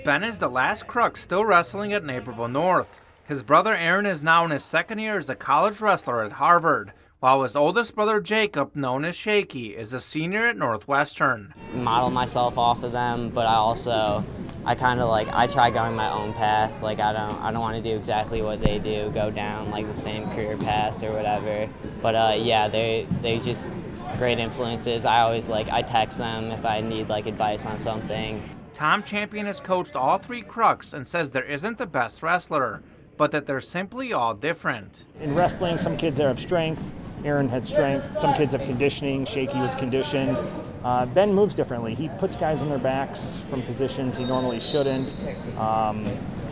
Ben is the last Kruk still wrestling at Naperville North. His brother Aaron is now in his second year as a college wrestler at Harvard, while his oldest brother Jacob, known as Shaky, is a senior at Northwestern. Model myself off of them, but I kind of I try going my own path. Like I don't want to do exactly what they do, go down like the same career paths or whatever. But yeah, they just great influences. I text them if I need advice on something. Tom Champion has coached all three Kruks and says there isn't the best wrestler, but that they're simply all different. In wrestling, some kids have strength. Aaron had strength. Some kids have conditioning. Shaky was conditioned. Ben moves differently. He puts guys on their backs from positions he normally shouldn't.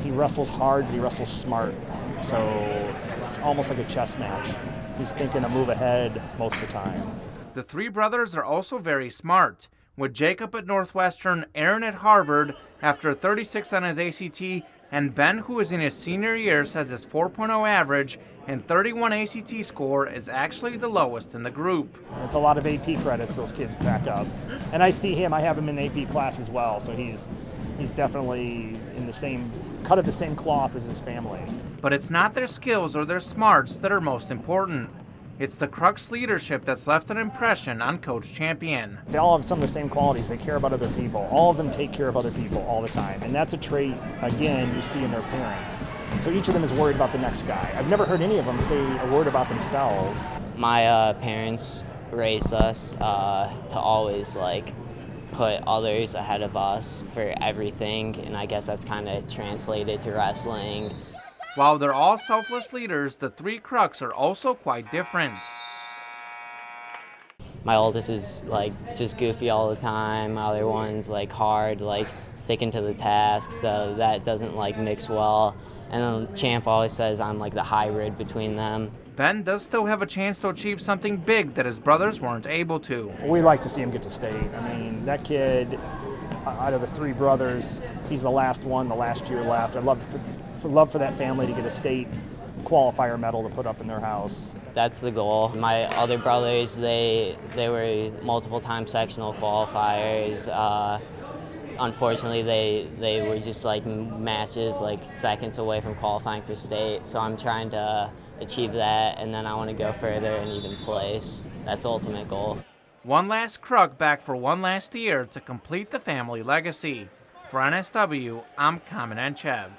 He wrestles hard, but he wrestles smart. So it's almost like a chess match. He's thinking a move ahead most of the time. The three brothers are also very smart, with Jacob at Northwestern, Aaron at Harvard after 36 on his ACT, and Ben, who is in his senior year, says his 4.0 average and 31 ACT score is actually the lowest in the group. It's a lot of AP credits those kids pack up. And I see him, I have him in AP class as well, so he's definitely in the same, cut of the same cloth as his family. But it's not their skills or their smarts that are most important. It's the Kruk's leadership that's left an impression on Coach Champion. They all have some of the same qualities. They care about other people. All of them take care of other people all the time. And that's a trait, again, you see in their parents. So each of them is worried about the next guy. I've never heard any of them say a word about themselves. My parents raised us to always put others ahead of us for everything, and I guess that's kind of translated to wrestling. While they're all selfless leaders, the three Kruks are also quite different. My oldest is just goofy all the time. My other one's hard, sticking to the task, so that doesn't mix well. And then Champ always says I'm the hybrid between them. Ben does still have a chance to achieve something big that his brothers weren't able to. We like to see him get to state. I mean, that kid, out of the three brothers, he's the last one, the last year left. I'd love for that family to get a state qualifier medal to put up in their house. That's the goal. My other brothers, they were multiple-time sectional qualifiers. Unfortunately, they were just matches, seconds away from qualifying for state. So I'm trying to achieve that, and then I want to go further and even place. That's the ultimate goal. One last Kruk back for one last year to complete the family legacy. For NSW, I'm Kamenenchev.